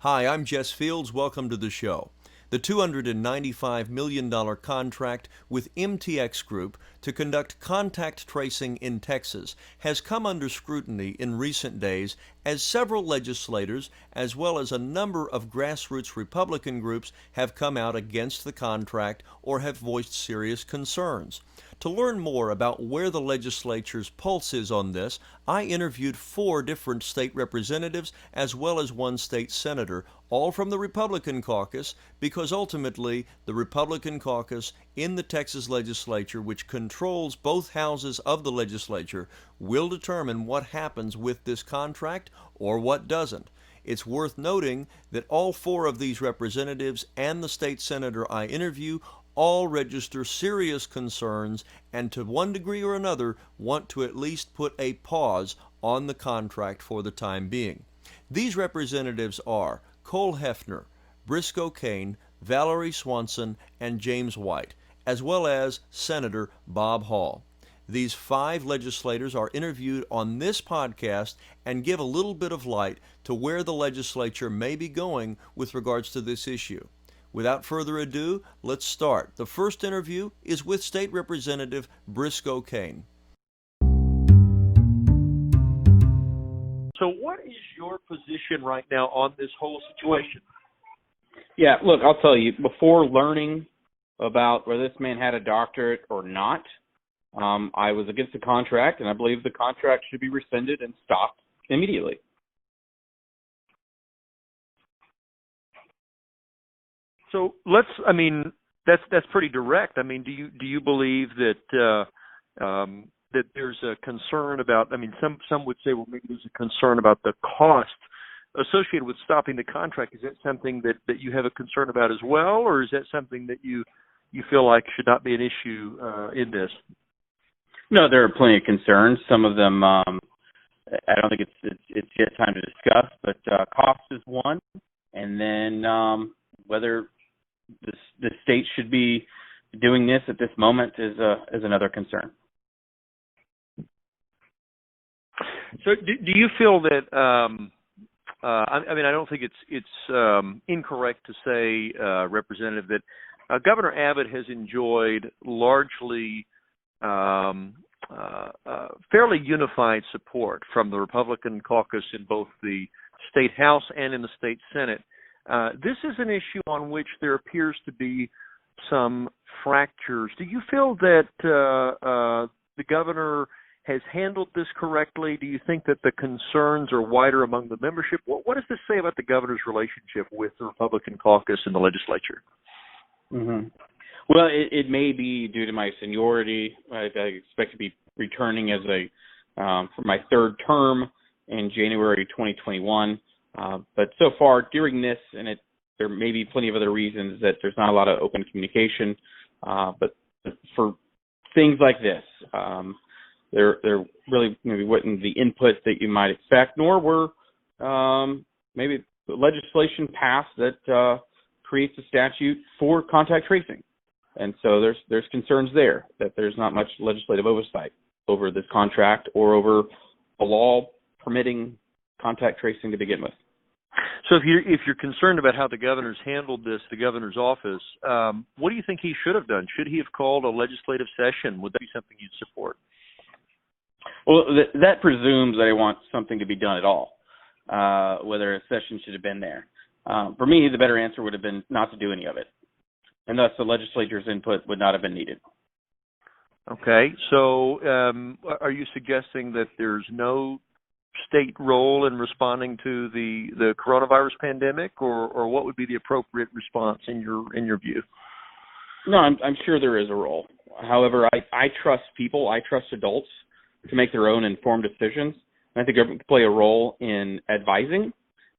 Hi, I'm Jess Fields. Welcome to the show. The $295 million contract with MTX Group to conduct contact tracing in Texas has come under scrutiny in recent days as several legislators, as well as a number of grassroots Republican groups, have come out against the contract or have voiced serious concerns. To learn more about where the legislature's pulse is on this, I interviewed 4 different state representatives as well as 1 state senator, all from the Republican caucus, because ultimately the Republican caucus in the Texas legislature, which controls both houses of the legislature, will determine what happens with this contract or what doesn't. It's worth noting that all 4 of these representatives and the state senator I interview all register serious concerns and to one degree or another want to at least put a pause on the contract for the time being. These representatives are Cole Hefner, Briscoe Cain, Valoree Swanson, and James White, as well as Senator Bob Hall. These 5 legislators are interviewed on this podcast and give a little bit of light to where the legislature may be going with regards to this issue. Without further ado, let's start. The first interview is with State Representative Briscoe Cain. So what is your position right now on this whole situation? Yeah, look, I'll tell you, before learning about whether this man had a doctorate or not, I was against the contract, and I believe the contract should be rescinded and stopped immediately. So that's pretty direct. Do you believe that that there's a concern about? Some would say, well, maybe there's a concern about the cost associated with stopping the contract. Is that something that you have a concern about as well, or is that something that you feel like should not be an issue in this? No, there are plenty of concerns. Some of them, I don't think it's yet time to discuss, but cost is one, and then whether the state should be doing this at this moment is another concern. So do you feel that? I don't think it's incorrect to say, Representative, that Governor Abbott has enjoyed largely fairly unified support from the Republican caucus in both the state House and in the state Senate. This is an issue on which there appears to be some fractures. Do you feel that the governor has handled this correctly? Do you think that the concerns are wider among the membership? What does this say about the governor's relationship with the Republican caucus in the legislature? Mm-hmm. Well, it may be due to my seniority. I expect to be returning as for my 3rd term in January 2021. But so far during this, and there may be plenty of other reasons that there's not a lot of open communication. But for things like this, there really maybe wasn't the input that you might expect, nor were maybe the legislation passed that creates a statute for contact tracing. And so there's concerns there that there's not much legislative oversight over this contract or over a law permitting contact tracing to begin with. So if you're concerned about how the governor's handled this, the governor's office, what do you think he should have done? Should he have called a legislative session? Would that be something you'd support? Well, that presumes that I want something to be done at all, whether a session should have been there. For me, the better answer would have been not to do any of it, and thus the legislature's input would not have been needed. Okay, so are you suggesting that there's no state role in responding to the coronavirus pandemic, or what would be the appropriate response in your view? No, I'm sure there is a role. However, I trust people. I trust adults to make their own informed decisions. And I think government can play a role in advising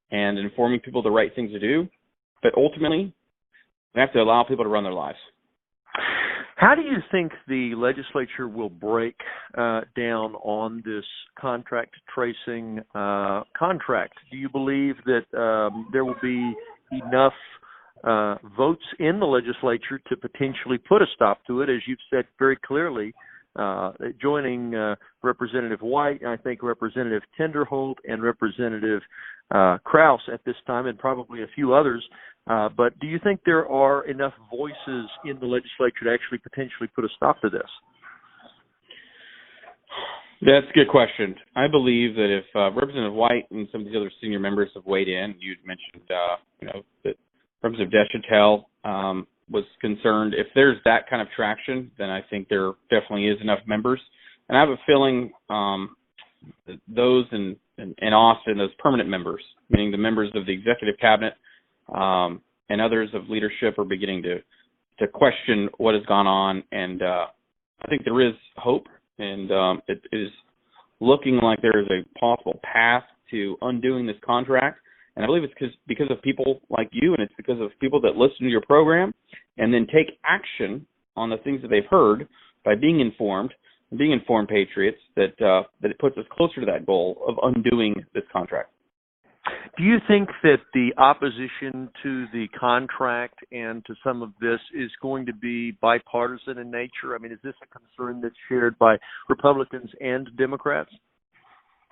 and informing people the right things to do. But ultimately, we have to allow people to run their lives. How do you think the legislature will break down on this contact tracing contract? Do you believe that there will be enough votes in the legislature to potentially put a stop to it, as you've said very clearly, joining Representative White, I think Representative Tenderholt, and Representative Krause at this time and probably a few others. But do you think there are enough voices in the legislature to actually potentially put a stop to this? That's a good question. I believe that if Representative White and some of these other senior members have weighed in, you'd mentioned, that Representative Deschantel was concerned. If there's that kind of traction, then I think there definitely is enough members. And I have a feeling that those in Austin, those permanent members, meaning the members of the executive cabinet and others of leadership, are beginning to question what has gone on. And I think there is hope. And it is looking like there is a possible path to undoing this contract. And I believe it's because of people like you, and it's because of people that listen to your program and then take action on the things that they've heard by being informed and being informed patriots, that it puts us closer to that goal of undoing this contract. Do you think that the opposition to the contract and to some of this is going to be bipartisan in nature? I mean, is this a concern that's shared by Republicans and Democrats?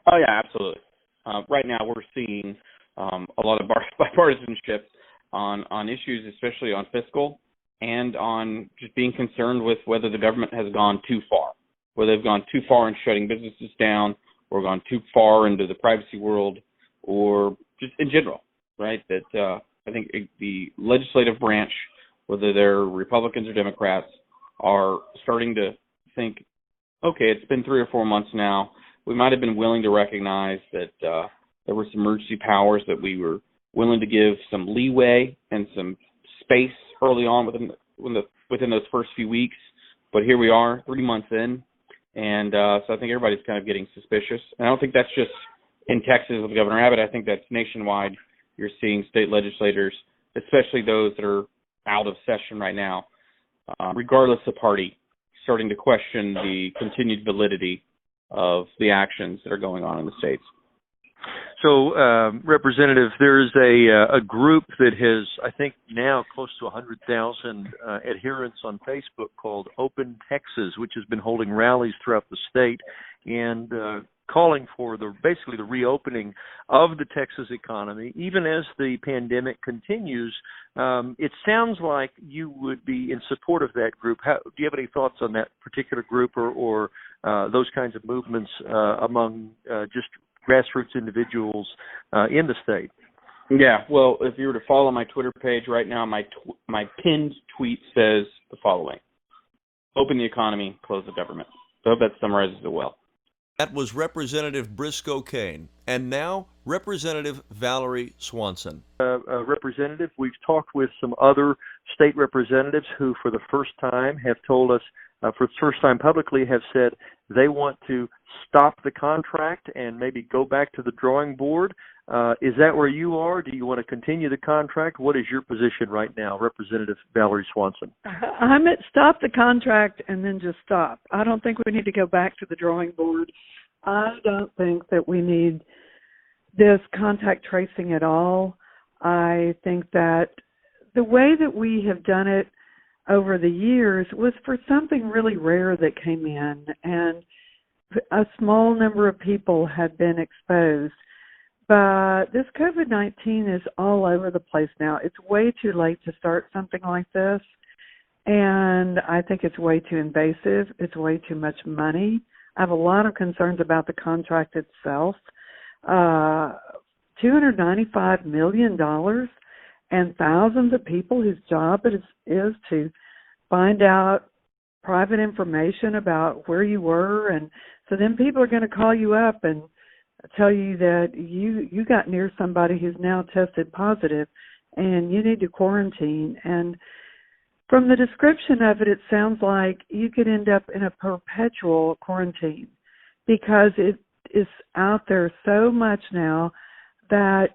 Oh, yeah, absolutely. Right now we're seeing a lot of bipartisanship on issues, especially on fiscal and on just being concerned with whether the government has gone too far, whether they've gone too far in shutting businesses down or gone too far into the privacy world, or just in general, right? That I think the legislative branch, whether they're Republicans or Democrats, are starting to think, okay, it's been 3 or 4 months now. We might have been willing to recognize that there were some emergency powers that we were willing to give some leeway and some space early on within those first few weeks. But here we are, 3 months in, and so I think everybody's kind of getting suspicious. And I don't think that's just in Texas with Governor Abbott. I think that's nationwide. You're seeing state legislators, especially those that are out of session right now, regardless of party, starting to question the continued validity of the actions that are going on in the states. So, Representative, there's a group that has, I think, now close to 100,000 adherents on Facebook called Open Texas, which has been holding rallies throughout the state and calling for basically the reopening of the Texas economy, even as the pandemic continues. It sounds like you would be in support of that group. Do you have any thoughts on that particular group or those kinds of movements among just grassroots individuals in the state? Yeah, well, if you were to follow my Twitter page right now, my pinned tweet says the following: open the economy, close the government. So I hope that summarizes it well. That was Representative Briscoe Cain, and now Representative Valoree Swanson. Representative, we've talked with some other state representatives who, for the first time, have told us, for the first time publicly, have said they want to stop the contract and maybe go back to the drawing board. Is that where you are? Do you want to continue the contract? What is your position right now, Representative Valoree Swanson? I'm at stop the contract and then just stop. I don't think we need to go back to the drawing board. I don't think that we need this contact tracing at all. I think that the way that we have done it over the years was for something really rare that came in, and a small number of people had been exposed. But this COVID-19 is all over the place now. It's way too late to start something like this, and I think it's way too invasive. It's way too much money. I have a lot of concerns about the contract itself. $295 million and thousands of people whose job it is to find out private information about where you were. And so then people are going to call you up and tell you that you got near somebody who's now tested positive and you need to quarantine. And from the description of it, it sounds like you could end up in a perpetual quarantine because it is out there so much now that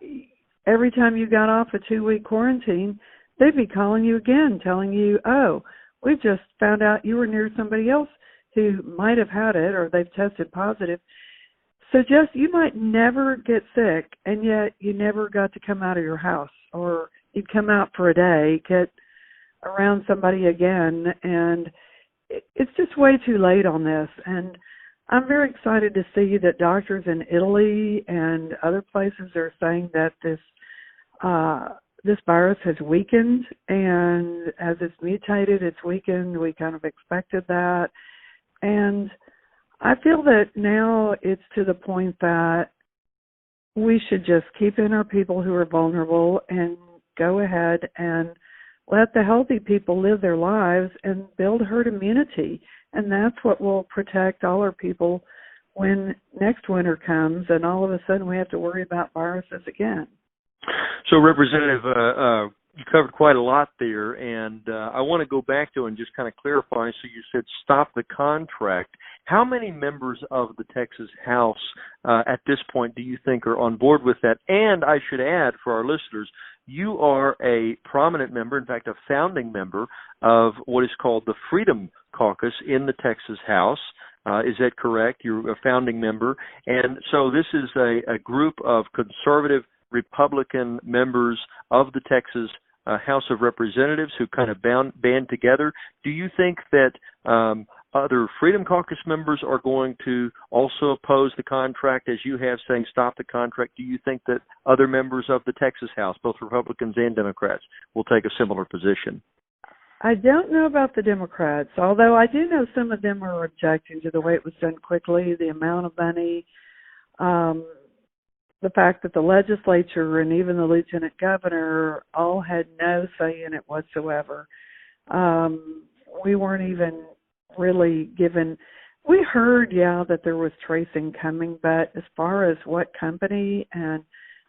every time you got off a 2-week quarantine, they'd be calling you again, telling you, oh, we just found out you were near somebody else who might have had it or they've tested positive. So just you might never get sick, and yet you never got to come out of your house, or you'd come out for a day, get around somebody again, and it's just way too late on this. And I'm very excited to see that doctors in Italy and other places are saying that this virus has weakened, and as it's mutated, it's weakened. We kind of expected that. And I feel that now it's to the point that we should just keep in our people who are vulnerable and go ahead and let the healthy people live their lives and build herd immunity. And that's what will protect all our people when next winter comes and all of a sudden we have to worry about viruses again. So, Representative, you covered quite a lot there, and I want to go back to and just kind of clarify. So you said stop the contract. How many members of the Texas House at this point do you think are on board with that? And I should add for our listeners, you are a prominent member, in fact, a founding member of what is called the Freedom Caucus in the Texas House. Is that correct? You're a founding member. And so this is a group of conservative Republican members of the Texas House of Representatives who kind of band together. Do you think that other Freedom Caucus members are going to also oppose the contract, as you have, saying stop the contract? Do you think that other members of the Texas House, both Republicans and Democrats, will take a similar position? I don't know about the Democrats, although I do know some of them are objecting to the way it was done quickly, the amount of money, the fact that the legislature and even the lieutenant governor all had no say in it whatsoever. We weren't even really given, we heard, that there was tracing coming, but as far as what company and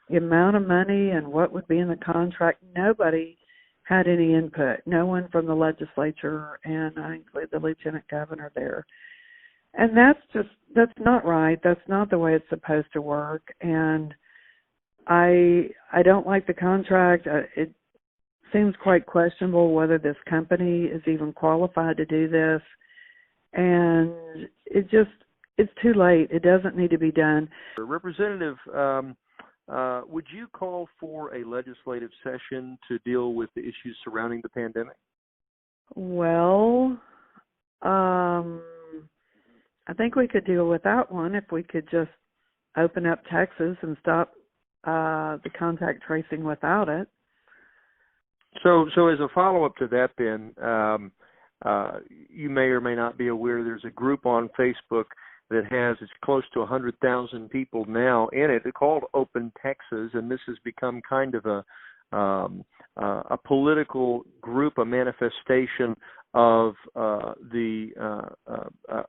the amount of money and what would be in the contract, nobody had any input. No one from the legislature, and I include the lieutenant governor there. And that's not right. That's not the way it's supposed to work. And I don't like the contract. It seems quite questionable whether this company is even qualified to do this. And it's too late. It doesn't need to be done. Representative, would you call for a legislative session to deal with the issues surrounding the pandemic? Well, I think we could deal without one if we could just open up Texas and stop the contact tracing without it. So as a follow-up to that, then, you may or may not be aware there's a group on Facebook that it's close to 100,000 people now in it. It's called Open Texas, and this has become kind of a political group, a manifestation of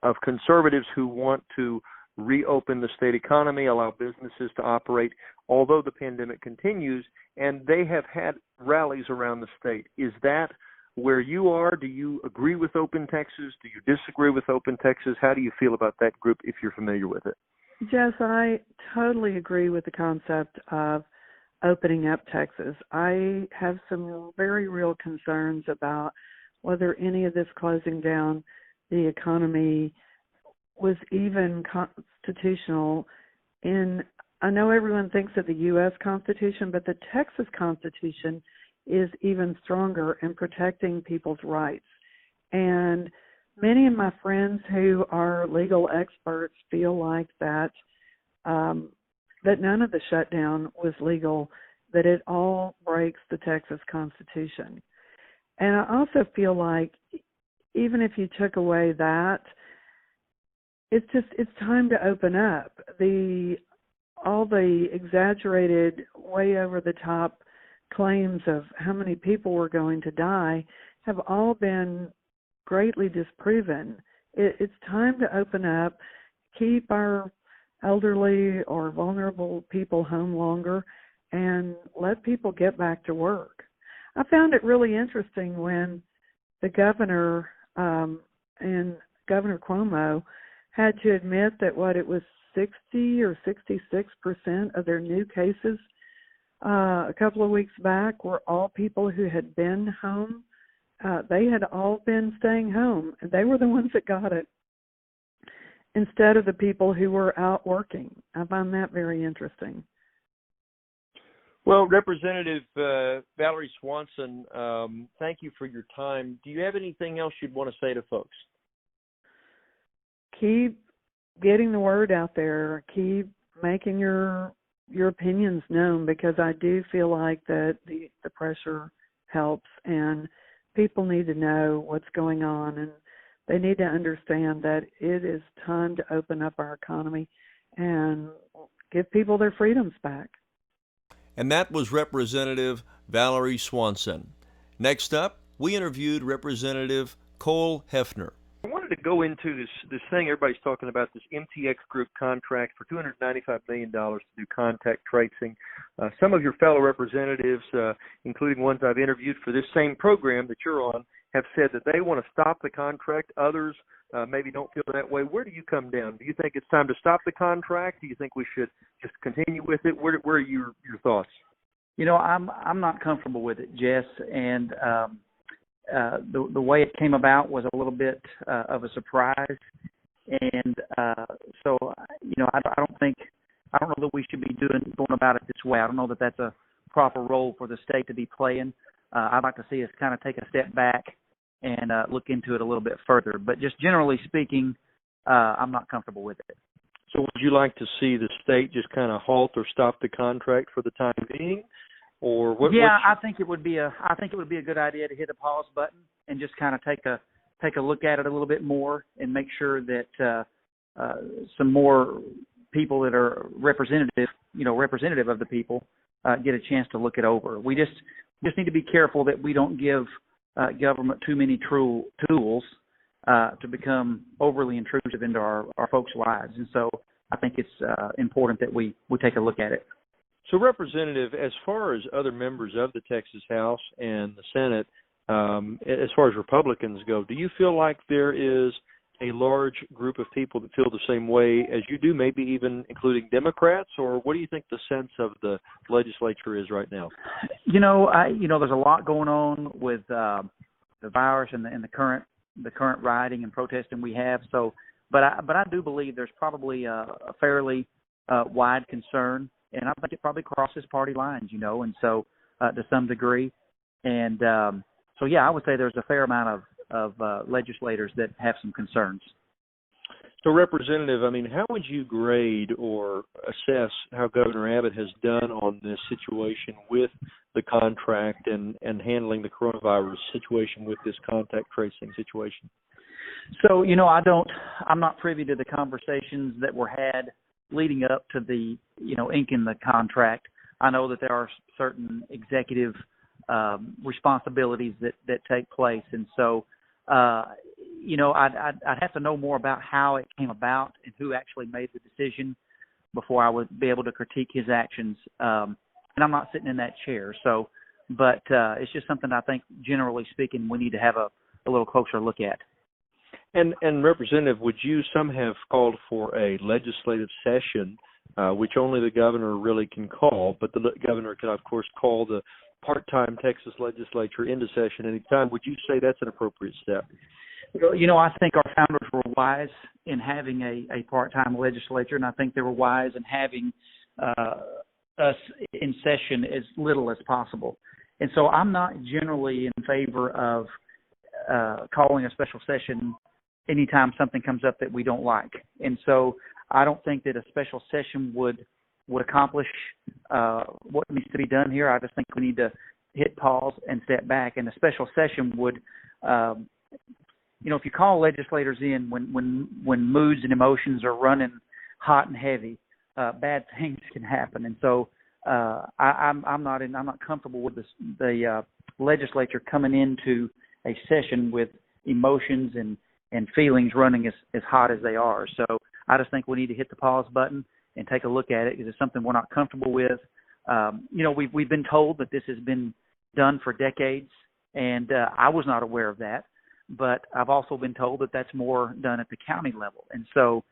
of conservatives who want to reopen the state economy, allow businesses to operate, although the pandemic continues, and they have had rallies around the state. Is that where you are? Do you agree with Open Texas? Do you disagree with Open Texas? How do you feel about that group if you're familiar with it? Jess, I totally agree with the concept of opening up Texas. I have some very real concerns about whether any of this closing down the economy was even constitutional. I know everyone thinks of the U.S. Constitution, but the Texas Constitution is even stronger in protecting people's rights. And many of my friends who are legal experts feel like that none of the shutdown was legal, that it all breaks the Texas Constitution. And I also feel like even if you took away that, it's time to open up. All the exaggerated, way over the top claims of how many people were going to die have all been greatly disproven. It's time to open up, keep our elderly or vulnerable people home longer, and let people get back to work. I found it really interesting when the governor and Governor Cuomo had to admit that it was 60 or 66% of their new cases a couple of weeks back were all people who had been home. They had all been staying home, and they were the ones that got it instead of the people who were out working. I find that very interesting. Well, Representative Valoree Swanson, thank you for your time. Do you have anything else you'd want to say to folks? Keep getting the word out there. Keep making your opinions known, because I do feel like that the pressure helps, and people need to know what's going on, and they need to understand that it is time to open up our economy and give people their freedoms back. And that was Representative Valoree Swanson. Next up, we interviewed Representative Cole Hefner. I wanted to go into this thing everybody's talking about, this MTX Group contract for $295 million to do contact tracing. Some of your fellow representatives, including ones I've interviewed for this same program that you're on, have said that they want to stop the contract. Others maybe don't feel that way. Where do you come down? Do you think it's time to stop the contract? Do you think we should just continue with it? Where are your thoughts? You know, I'm not comfortable with it, Jess, and the way it came about was a little bit of a surprise, and so you know, I don't know that we should be going about it this way. I don't know that that's a proper role for the state to be playing. I'd like to see us kind of take a step back and look into it a little bit further. But just generally speaking, I'm not comfortable with it. So would you like to see the state just kind of halt or stop the contract for the time being, or what? Yeah, I think it would be a good idea to hit a pause button and just kind of take a look at it a little bit more and make sure that some more people that are representative of the people get a chance to look it over. We just need to be careful that we don't give government too many tools to become overly intrusive into our folks' lives. And so I think it's important that we take a look at it. So, Representative, as far as other members of the Texas House and the Senate, as far as Republicans go, do you feel like there is a large group of people that feel the same way as you do, maybe even including Democrats, or what do you think the sense of the legislature is right now? You know, there's a lot going on with the virus and the current rioting and protesting we have. So, but I do believe there's probably a fairly wide concern, and I think it probably crosses party lines, you know, and so to some degree, and so yeah, I would say there's a fair amount of legislators that have some concerns. So, Representative, I mean, how would you grade or assess how Governor Abbott has done on this situation with the contract and handling the coronavirus situation with this contact tracing situation? So, you know, I'm not privy to the conversations that were had leading up to the, inking the contract. I know that there are certain executive responsibilities that take place. And so, I'd have to know more about how it came about and who actually made the decision before I would be able to critique his actions. And I'm not sitting in that chair. So, but it's just something I think, generally speaking, we need to have a little closer look at. And Representative, would you some have called for a legislative session, which only the governor really can call, but the governor can, of course, call the part-time Texas legislature into session anytime. Would you say that's an appropriate step? You know, I think our founders were wise in having a part-time legislature, and I think they were wise in having us in session as little as possible. And so I'm not generally in favor of calling a special session anytime something comes up that we don't like. And so I don't think that a special session would accomplish what needs to be done here. I just think we need to hit pause and step back. And a special session would, if you call legislators in when moods and emotions are running hot and heavy, bad things can happen. And so I'm not comfortable with the legislature coming into a session with emotions and feelings running as hot as they are. So I just think we need to hit the pause button and take a look at it because it's something we're not comfortable with. We've been told that this has been done for decades, and I was not aware of that. But I've also been told that that's more done at the county level. And so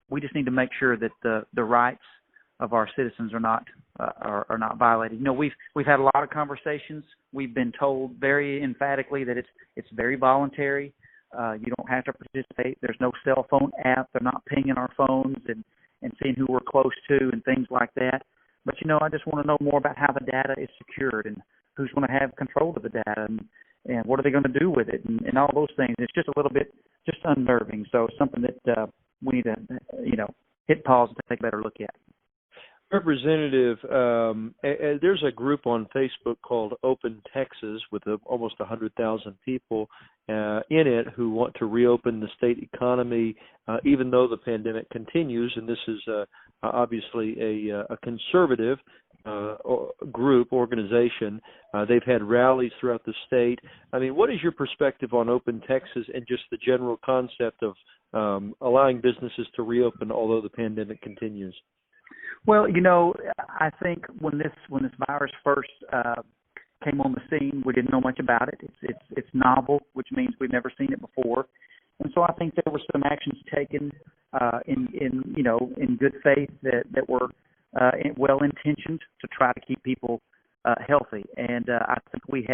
we just need to make sure that the rights of our citizens are not violated. You know, we've had a lot of conversations. We've been told very emphatically that it's very voluntary. You don't have to participate. There's no cell phone app. They're not pinging our phones and seeing who we're close to and things like that. But, I just want to know more about how the data is secured and who's going to have control of the data and what are they going to do with it and all those things. It's just a little bit just unnerving. So it's something that we need to, hit pause and take a better look at. Representative, there's a group on Facebook called Open Texas with almost 100,000 people in it who want to reopen the state economy, even though the pandemic continues. And this is obviously a conservative organization. They've had rallies throughout the state. I mean, what is your perspective on Open Texas and just the general concept of allowing businesses to reopen although the pandemic continues? Well, I think when this virus first came on the scene, we didn't know much about it. It's novel, which means we've never seen it before, and so I think there were some actions taken in good faith that were well intentioned to try to keep people healthy. And I think we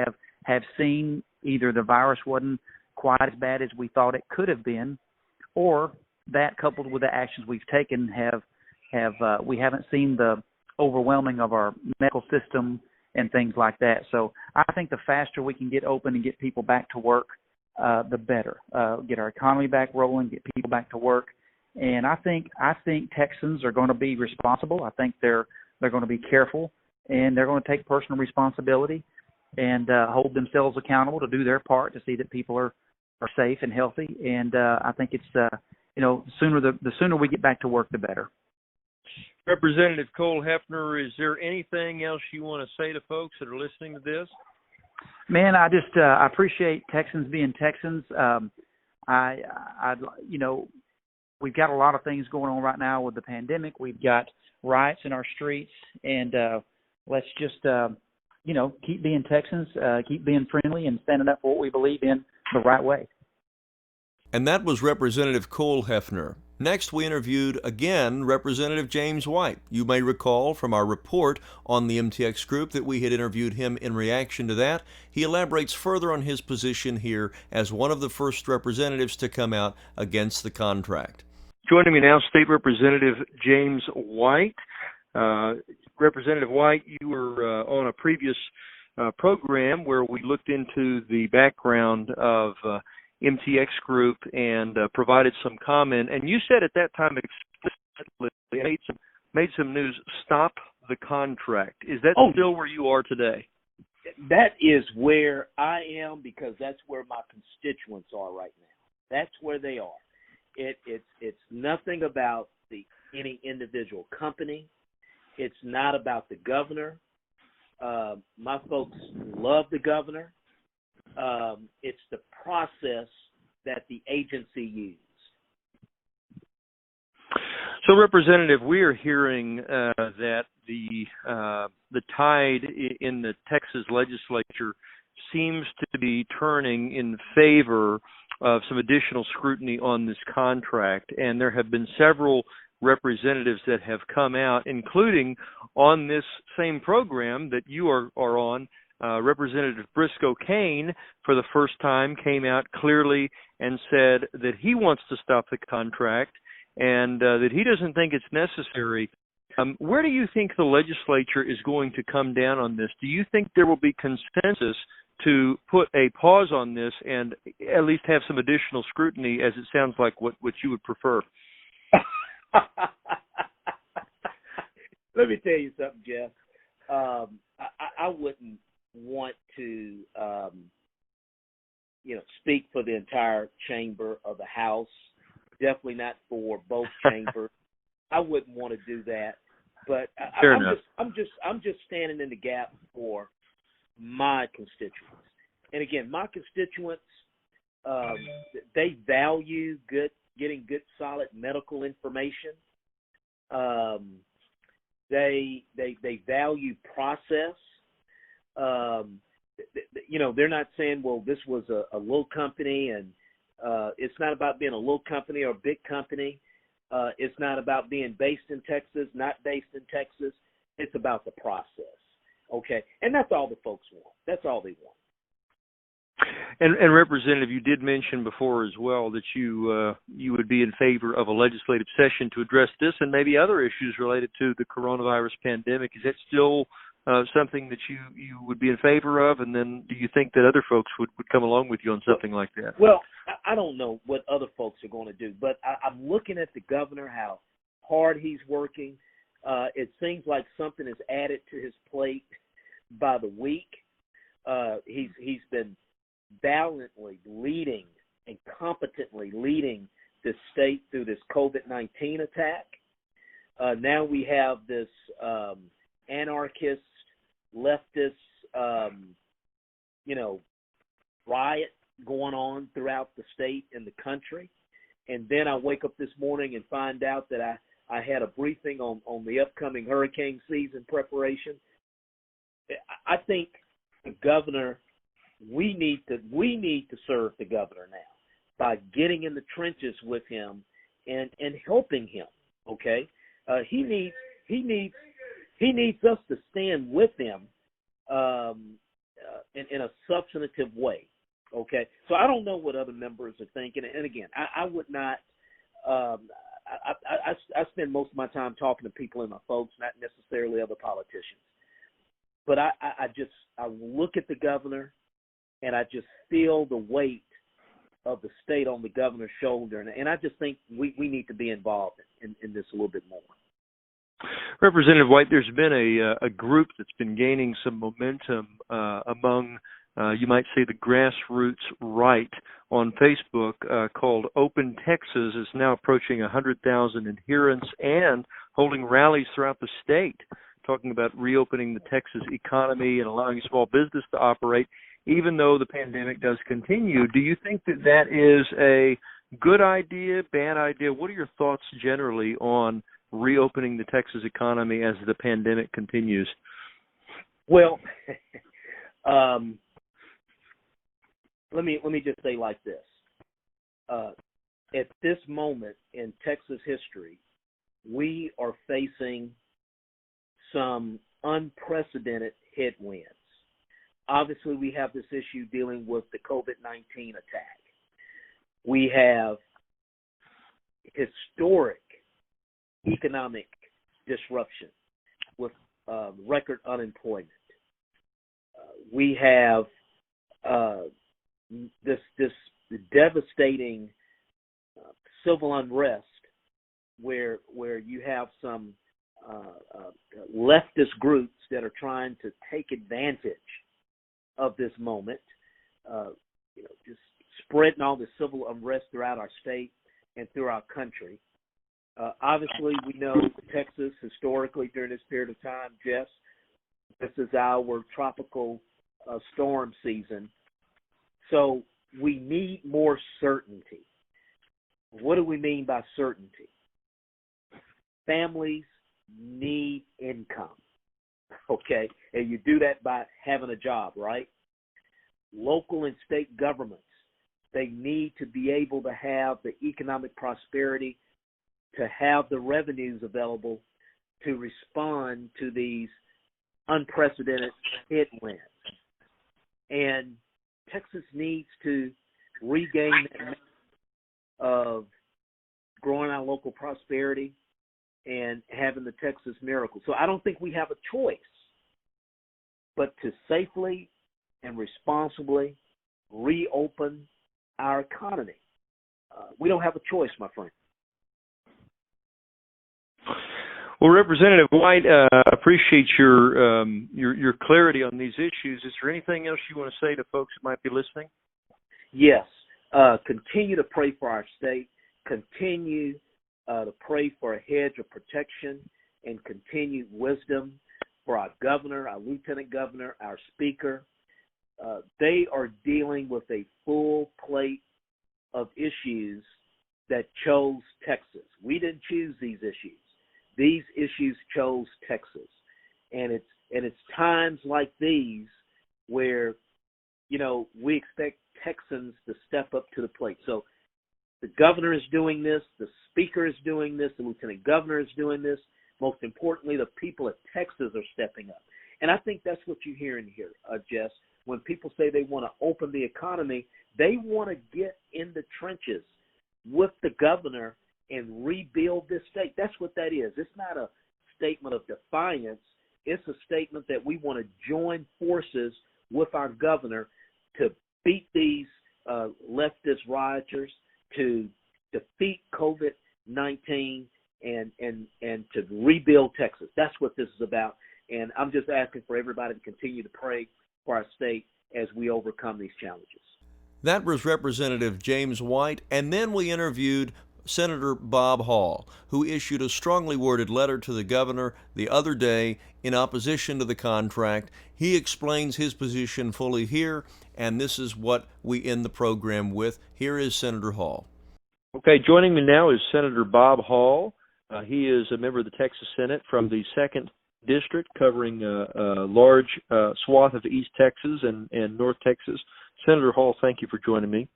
have seen either the virus wasn't quite as bad as we thought it could have been, or that coupled with the actions we've taken we haven't seen the overwhelming of our medical system and things like that. So I think the faster we can get open and get people back to work, the better. Get our economy back rolling, get people back to work. And I think Texans are going to be responsible. I think they're going to be careful, and they're going to take personal responsibility and hold themselves accountable to do their part to see that people are safe and healthy. And I think it's the sooner we get back to work, the better. Representative Cole Hefner, is there anything else you want to say to folks that are listening to this? Man, I just I appreciate Texans being Texans. We've got a lot of things going on right now with the pandemic. We've got riots in our streets, and let's just keep being Texans, keep being friendly, and standing up for what we believe in the right way. And that was Representative Cole Hefner. Next, we interviewed again Representative James White. You may recall from our report on the MTX Group that we had interviewed him in reaction to that. He elaborates further on his position here as one of the first representatives to come out against the contract. Joining me now, State Representative James White. Representative White, you were on a previous program where we looked into the background of MTX Group and provided some comment. And you said at that time explicitly, made some news, stop the contract. Is that still where you are today? That is where I am, because that's where my constituents are right now. That's where they are. It's nothing about any individual company. It's not about the governor. My folks love the governor. It's the process that the agency used. So, Representative, we are hearing that the tide in the Texas legislature seems to be turning in favor of some additional scrutiny on this contract, and there have been several representatives that have come out, including on this same program that you are on. Representative Briscoe Cain, for the first time, came out clearly and said that he wants to stop the contract and that he doesn't think it's necessary. Where do you think the legislature is going to come down on this? Do you think there will be consensus to put a pause on this and at least have some additional scrutiny, as it sounds like what you would prefer? Let me tell you something, Jeff. I wouldn't want to, speak for the entire chamber of the House. Definitely not for both chambers. I wouldn't want to do that. But I'm just standing in the gap for my constituents. And again, my constituents, they value getting good, solid medical information. They value process. They're not saying, well, this was a little company, and it's not about being a little company or a big company. It's not about being based in Texas, not based in Texas. It's about the process, okay? And that's all the folks want. That's all they want. And Representative, you did mention before as well that you would be in favor of a legislative session to address this and maybe other issues related to the coronavirus pandemic. Is that still something that you would be in favor of? And then do you think that other folks would come along with you on something like that? Well, I don't know what other folks are going to do, but I'm looking at the governor, how hard he's working. It seems like something is added to his plate by the week. He's been valiantly leading and competently leading this state through this COVID-19 attack. Now we have this anarchist, leftist, riot going on throughout the state and the country. And then I wake up this morning and find out that I had a briefing on the upcoming hurricane season preparation. I think the governor, we need to serve the governor now by getting in the trenches with him and helping him. Okay, he needs us to stand with him in a substantive way. Okay, so I don't know what other members are thinking, and again, I would not. I spend most of my time talking to people and my folks, not necessarily other politicians. But I look at the governor, and I just feel the weight of the state on the governor's shoulder, and I just think we need to be involved in this a little bit more. Representative White, there's been a group that's been gaining some momentum among, you might say, the grassroots right on Facebook called Open Texas. Is now approaching 100,000 adherents and holding rallies throughout the state, talking about reopening the Texas economy and allowing small business to operate, even though the pandemic does continue. Do you think that is a good idea, bad idea? What are your thoughts generally on reopening the Texas economy as the pandemic continues? Well, let me just say like this. At this moment in Texas history, we are facing some unprecedented headwinds. Obviously, we have this issue dealing with the COVID-19 attack. We have historic economic disruption with record unemployment. We have this devastating civil unrest where you have some leftist groups that are trying to take advantage of this moment, just spreading all the civil unrest throughout our state and through our country. Obviously, we know Texas historically during this period of time, Jess, this is our tropical storm season. So we need more certainty. What do we mean by certainty? Families need income, okay? And you do that by having a job, right? Local and state governments, they need to be able to have the economic prosperity, to have the revenues available to respond to these unprecedented headwinds. And Texas needs to regain that of growing our local prosperity and having the Texas miracle. So I don't think we have a choice but to safely and responsibly reopen our economy. We don't have a choice, my friend. Well, Representative White, appreciate your clarity on these issues. Is there anything else you want to say to folks that might be listening? Yes. Continue to pray for our state. Continue to pray for a hedge of protection and continued wisdom for our governor, our lieutenant governor, our speaker. They are dealing with a full plate of issues that chose Texas. We didn't choose these issues. These issues chose Texas. And it's times like these where, we expect Texans to step up to the plate. So the governor is doing this, the speaker is doing this, the lieutenant governor is doing this. Most importantly, the people of Texas are stepping up. And I think that's what you're hearing here, Jess. When people say they want to open the economy, they want to get in the trenches with the governor and rebuild this state. That's what that is. It's not a statement of defiance. It's a statement that we want to join forces with our governor to beat these leftist rioters, to defeat COVID-19, and to rebuild Texas. That's what this is about. And I'm just asking for everybody to continue to pray for our state as we overcome these challenges. That was Representative James White, and then we interviewed Senator Bob Hall, who issued a strongly worded letter to the governor the other day in opposition to the contract. He explains his position fully here, and this is what we end the program with. Here is Senator Hall. Okay, joining me now is Senator Bob Hall. He is a member of the Texas Senate from the 2nd District, covering a large swath of East Texas and North Texas. Senator Hall, thank you for joining me.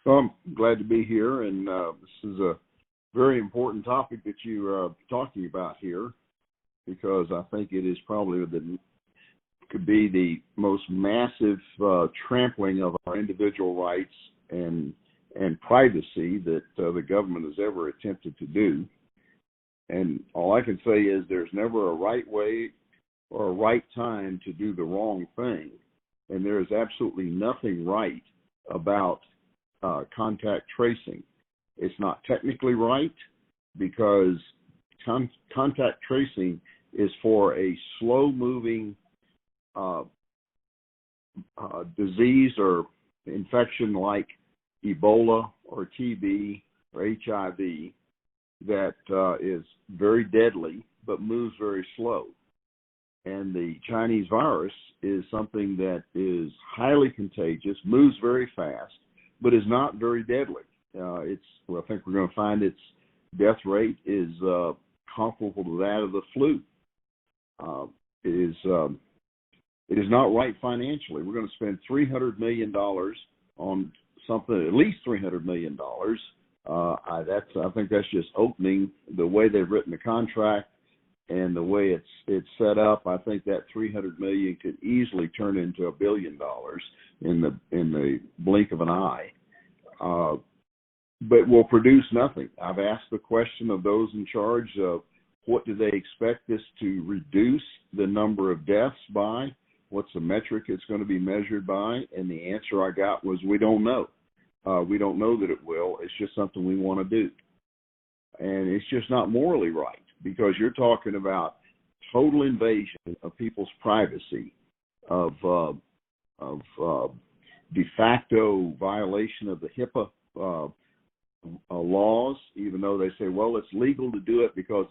Well, I'm glad to be here, and this is a very important topic that you are talking about here, because I think it is probably could be the most massive trampling of our individual rights and privacy that the government has ever attempted to do. And all I can say is there's never a right way or a right time to do the wrong thing, and there is absolutely nothing right about contact tracing. It's not technically right, because contact tracing is for a slow-moving disease or infection like Ebola or TB or HIV that is very deadly but moves very slow. And the Chinese virus is something that is highly contagious, moves very fast, but is not very deadly. I think we're going to find its death rate is comparable to that of the flu. It is not right financially. We're going to spend $300 million on something, at least $300 million. I think that's just opening the way they've written the contract and the way it's set up. I think that $300 million could easily turn into $1 billion in the blink of an eye, but will produce nothing. I've asked the question of those in charge of what do they expect this to reduce the number of deaths by? What's the metric it's going to be measured by? And the answer I got was, we don't know. We don't know that it will. It's just something we want to do. And it's just not morally right, because you're talking about total invasion of people's privacy, of de facto violation of the HIPAA laws, even though they say, well, it's legal to do it because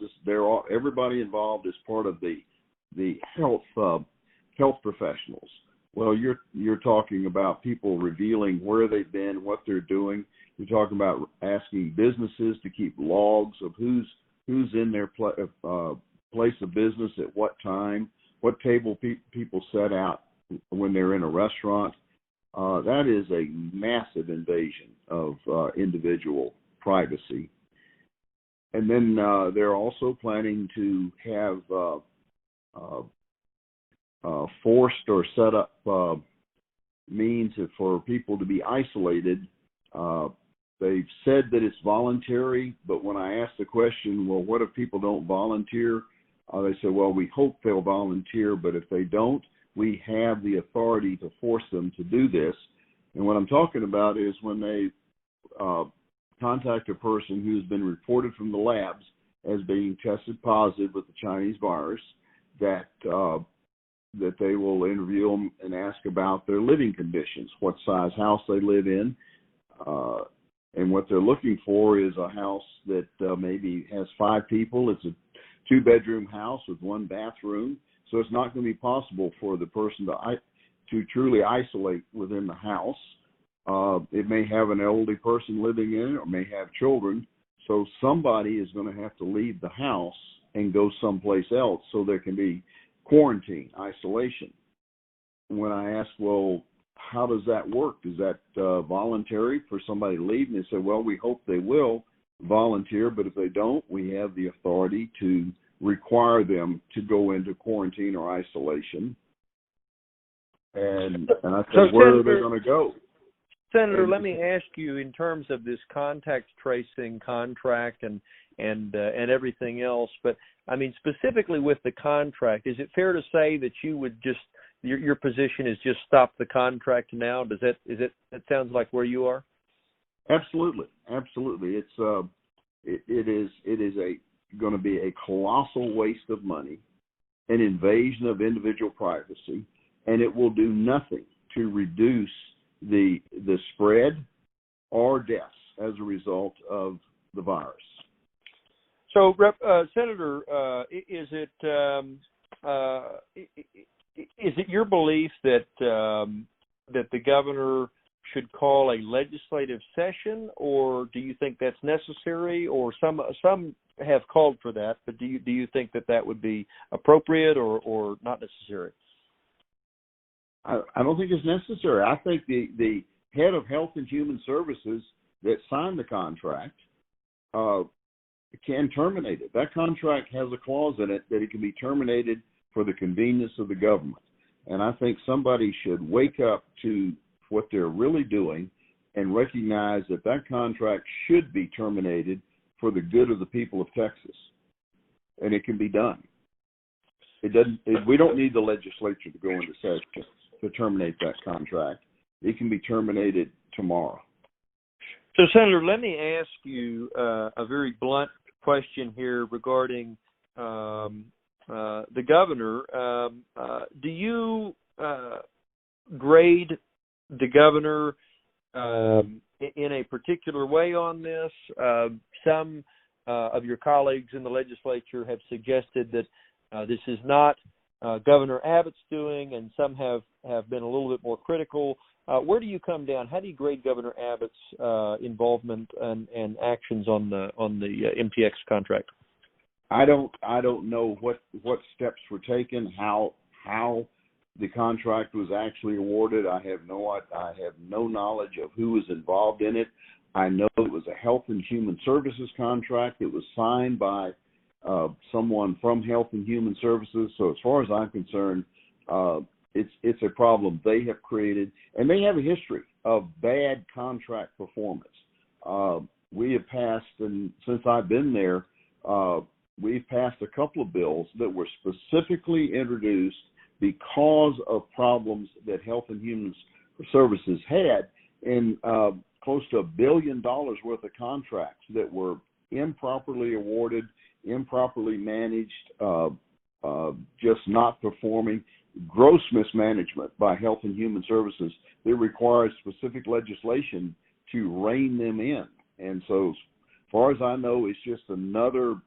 everybody involved is part of the health professionals. Well, you're talking about people revealing where they've been, what they're doing. You're talking about asking businesses to keep logs of who's in their place of business at what time, what table people set out when they're in a restaurant. That is a massive invasion of individual privacy. And then they're also planning to have forced or set up means for people to be isolated. They've said that it's voluntary, but when I ask the question, well, what if people don't volunteer? They say, well, we hope they'll volunteer, but if they don't, we have the authority to force them to do this. And what I'm talking about is when they contact a person who's been reported from the labs as being tested positive with the Chinese virus, that they will interview them and ask about their living conditions, what size house they live in. And what they're looking for is a house that maybe has 5 people. It's a 2-bedroom house with 1 bathroom. So it's not going to be possible for the person to truly isolate within the house. It may have an elderly person living in it, or may have children. So somebody is going to have to leave the house and go someplace else so there can be quarantine, isolation. When I asked, well, how does that work? Is that voluntary for somebody to leave? And they said, well, we hope they will volunteer, but if they don't, we have the authority to require them to go into quarantine or isolation. And I said, where are they going to go? Senator, let me ask you, in terms of this contact tracing contract and and everything else. But I mean, specifically with the contract, is it fair to say that you would just your position is just stop the contract now? That sounds like where you are? Absolutely. It's it is going to be a colossal waste of money, an invasion of individual privacy, and it will do nothing to reduce the spread or deaths as a result of the virus. So, Senator, is it your belief that the governor should call a legislative session, or do you think that's necessary? Or some have called for that, but do you think that would be appropriate or not necessary? I don't think it's necessary. I think the head of Health and Human Services that signed the contract can terminate it. That contract has a clause in it that it can be terminated for the convenience of the government. And I think somebody should wake up to what they're really doing and recognize that contract should be terminated for the good of the people of Texas. And it can be done. We don't need the legislature to go into session to terminate that contract. It can be terminated tomorrow. So, Senator, let me ask you a very blunt question here regarding the governor. Do you grade the governor in a particular way on this? Some of your colleagues in the legislature have suggested that this is not Governor Abbott's doing, and some have been a little bit more critical. Where do you come down? How do you grade Governor Abbott's involvement and actions on the MTX contract? I don't know what steps were taken, how the contract was actually awarded. I have no knowledge of who was involved in it. I know it was a Health and Human Services contract. It was signed by someone from Health and Human Services. So as far as I'm concerned, it's a problem they have created, and they have a history of bad contract performance. We have passed, and since I've been there, we've passed a couple of bills that were specifically introduced because of problems that Health and Human Services had in close to $1 billion worth of contracts that were improperly awarded, improperly managed, just not performing, gross mismanagement by Health and Human Services that requires specific legislation to rein them in. And so as far as I know, it's just another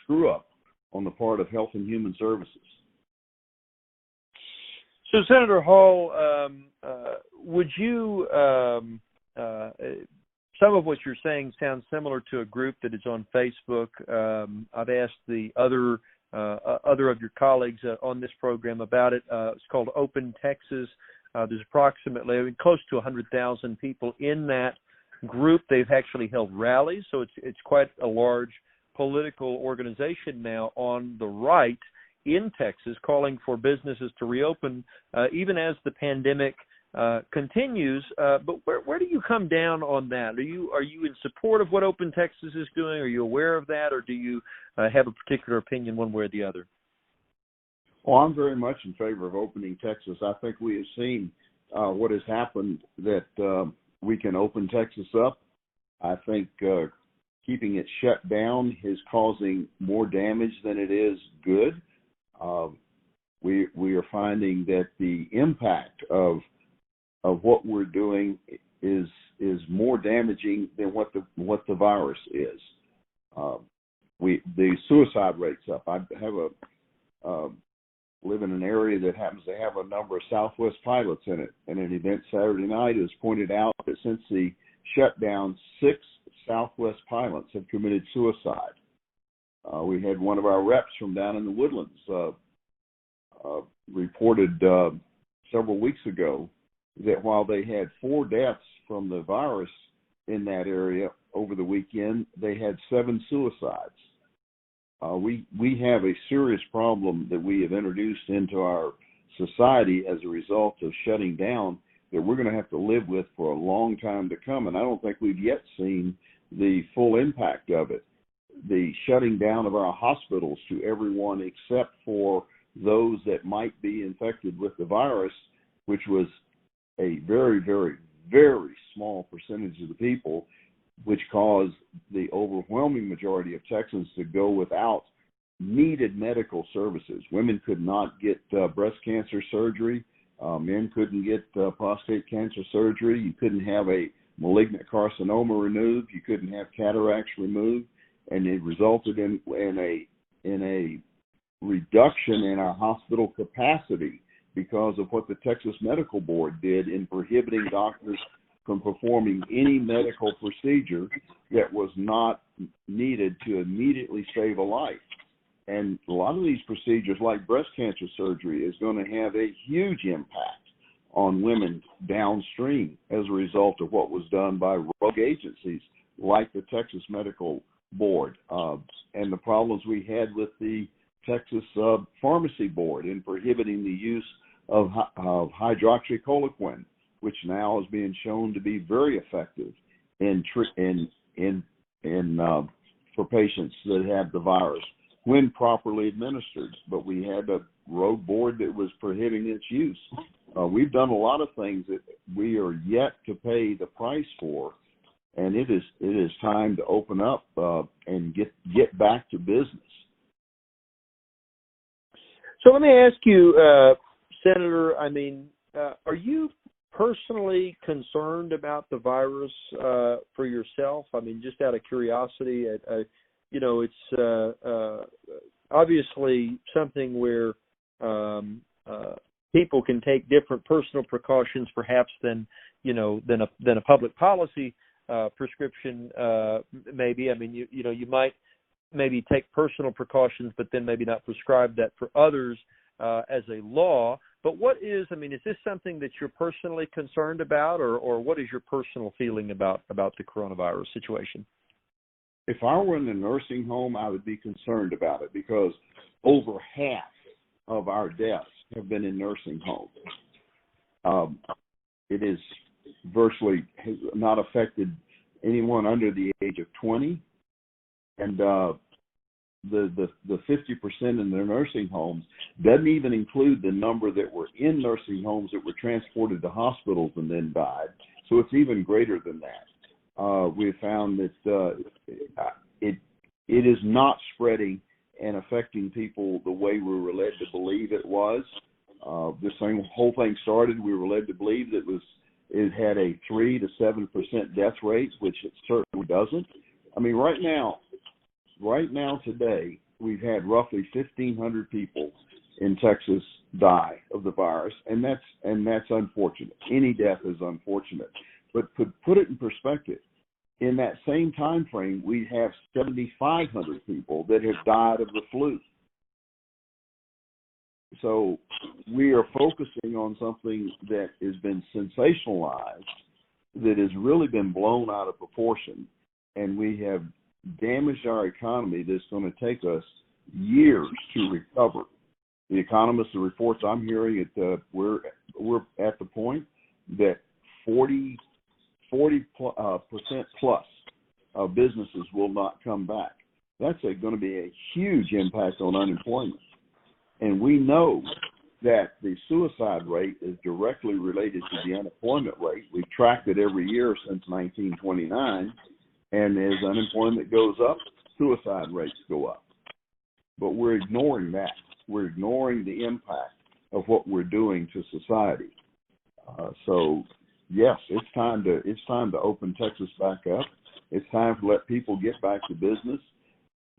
screw-up on the part of Health and Human Services. So, Senator Hall, would you some of what you're saying sounds similar to a group that is on Facebook. I've asked the other of your colleagues on this program about it. It's called Open Texas. There's approximately close to 100,000 people in that group. They've actually held rallies, so it's quite a large political organization now on the right in Texas, calling for businesses to reopen even as the pandemic continues. But where do you come down on that? Are you in support of what Open Texas is doing? Are you aware of that, or do you have a particular opinion one way or the other? Well, I'm very much in favor of opening Texas. I think we have seen what has happened, that we can open Texas up. I think keeping it shut down is causing more damage than it is good. We are finding that the impact of what we're doing is more damaging than what the virus is. The suicide rate's up. I have live in an area that happens to have a number of Southwest pilots in it. And at an event Saturday night, it was pointed out that since the shutdown, 6 Southwest pilots have committed suicide. We had one of our reps from down in the Woodlands reported several weeks ago that while they had 4 deaths from the virus in that area over the weekend, they had 7 suicides. We have a serious problem that we have introduced into our society as a result of shutting down that we're going to have to live with for a long time to come, and I don't think we've yet seen the full impact of it. the shutting down of our hospitals to everyone except for those that might be infected with the virus, which was a very, very, very small percentage of the people, which caused the overwhelming majority of Texans to go without needed medical services. Women could not get breast cancer surgery. Men couldn't get prostate cancer surgery. You couldn't have a malignant carcinoma removed. You couldn't have cataracts removed. And it resulted in a reduction in our hospital capacity because of what the Texas Medical Board did in prohibiting doctors from performing any medical procedure that was not needed to immediately save a life. And a lot of these procedures, like breast cancer surgery, is going to have a huge impact on women downstream as a result of what was done by rogue agencies like the Texas Medical Board and the problems we had with the Texas Pharmacy Board in prohibiting the use of hydroxychloroquine, which now is being shown to be very effective for patients that have the virus when properly administered. But we had a rogue board that was prohibiting its use. We've done a lot of things that we are yet to pay the price for, and it is time to open up and get back to business. So let me ask you, Senator, are you personally concerned about the virus for yourself? Just out of curiosity, it's obviously something where people can take different personal precautions, perhaps than a public policy prescription. Maybe you might maybe take personal precautions, but then maybe not prescribe that for others as a law. But is this something that you're personally concerned about, or what is your personal feeling about the coronavirus situation? If I were in a nursing home, I would be concerned about it because over half of our deaths have been in nursing homes. It is virtually has not affected anyone under the age of 20, and the 50% in the nursing homes doesn't even include the number that were in nursing homes that were transported to hospitals and then died. So it's even greater than that. We found that it is not spreading and affecting people the way we were led to believe it was. This whole thing started, we were led to believe that it had a 3 to 7% death rate, which it certainly doesn't. Right now today, we've had roughly 1,500 people in Texas die of the virus, and that's unfortunate. Any death is unfortunate. But to put it in perspective, in that same time frame, we have 7,500 people that have died of the flu. So we are focusing on something that has been sensationalized, that has really been blown out of proportion, and we have damaged our economy that's going to take us years to recover. The economists, the reports I'm hearing, we're at the point that 40% plus of businesses will not come back. That's going to be a huge impact on unemployment. And we know that the suicide rate is directly related to the unemployment rate. We've tracked it every year since 1929. And as unemployment goes up, suicide rates go up. But we're ignoring that. We're ignoring the impact of what we're doing to society. So yes, it's time to open Texas back up. It's time to let people get back to business,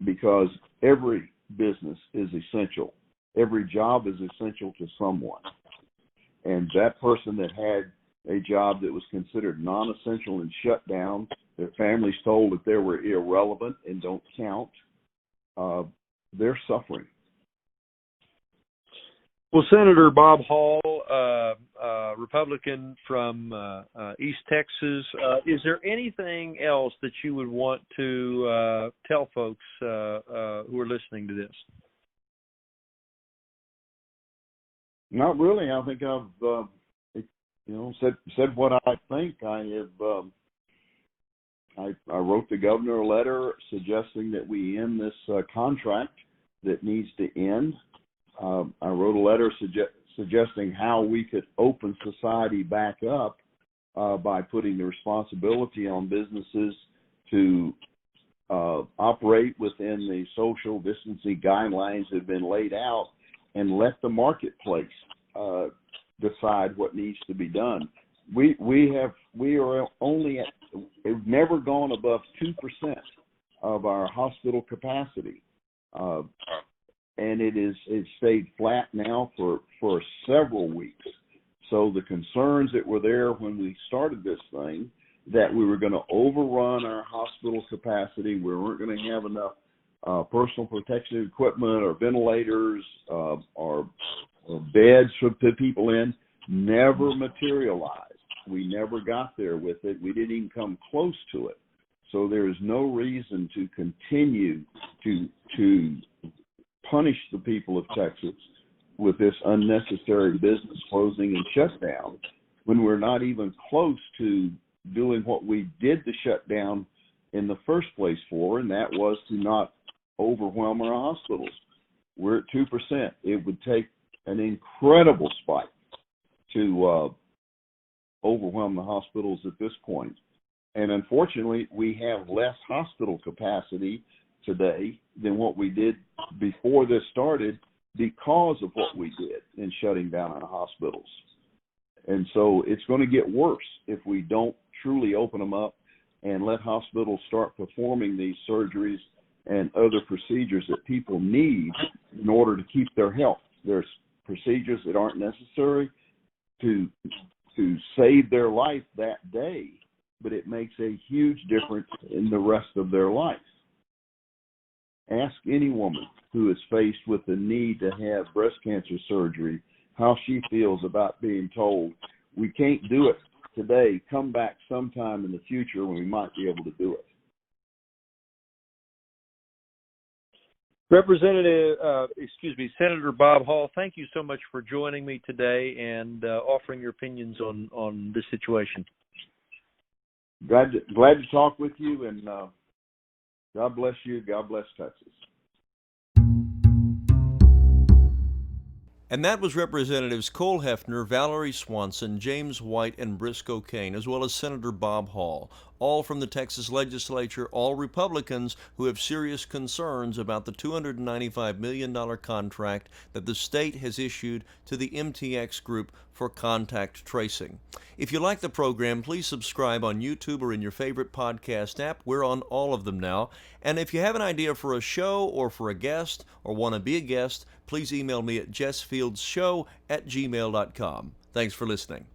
because every business is essential. Every job is essential to someone. And that person that had a job that was considered non-essential and shut down, their families told that they were irrelevant and don't count, they're suffering. Well, Senator Bob Hall, Republican from East Texas, is there anything else that you would want to tell folks who are listening to this? Not really. I think I've said what I think. I have I wrote the governor a letter suggesting that we end this contract that needs to end. I wrote a letter suggesting how we could open society back up by putting the responsibility on businesses to operate within the social distancing guidelines that have been laid out and let the marketplace decide what needs to be done. We are only we've never gone above 2% of our hospital capacity, and it's stayed flat now for several weeks. So the concerns that were there when we started this thing, that we were going to overrun our hospital capacity, we weren't going to have enough personal protective equipment or ventilators or beds to put people in, never materialized. We never got there with it. We didn't even come close to it. So there is no reason to continue to punish the people of Texas with this unnecessary business closing and shutdown when we're not even close to doing what we did the shutdown in the first place for, and that was to not overwhelm our hospitals. We're at 2%. It would take an incredible spike to overwhelm the hospitals at this point. And unfortunately, we have less hospital capacity today than what we did before this started because of what we did in shutting down our hospitals. And so it's going to get worse if we don't truly open them up and let hospitals start performing these surgeries and other procedures that people need in order to keep their health. There's procedures that aren't necessary to save their life that day, but it makes a huge difference in the rest of their life. Ask any woman who is faced with the need to have breast cancer surgery how she feels about being told, we can't do it today, come back sometime in the future when we might be able to do it. Senator Bob Hall, thank you so much for joining me today and offering your opinions on this situation. Glad to talk with you, and God bless you. God bless Texas. And that was Representatives Cole Hefner, Valoree Swanson, James White, and Briscoe Cain, as well as Senator Bob Hall, all from the Texas legislature, all Republicans who have serious concerns about the $295 million contract that the state has issued to the MTX Group for contact tracing. If you like the program, please subscribe on YouTube or in your favorite podcast app. We're on all of them now. And if you have an idea for a show or for a guest or want to be a guest, please email me at jessfieldsshow@gmail.com. Thanks for listening.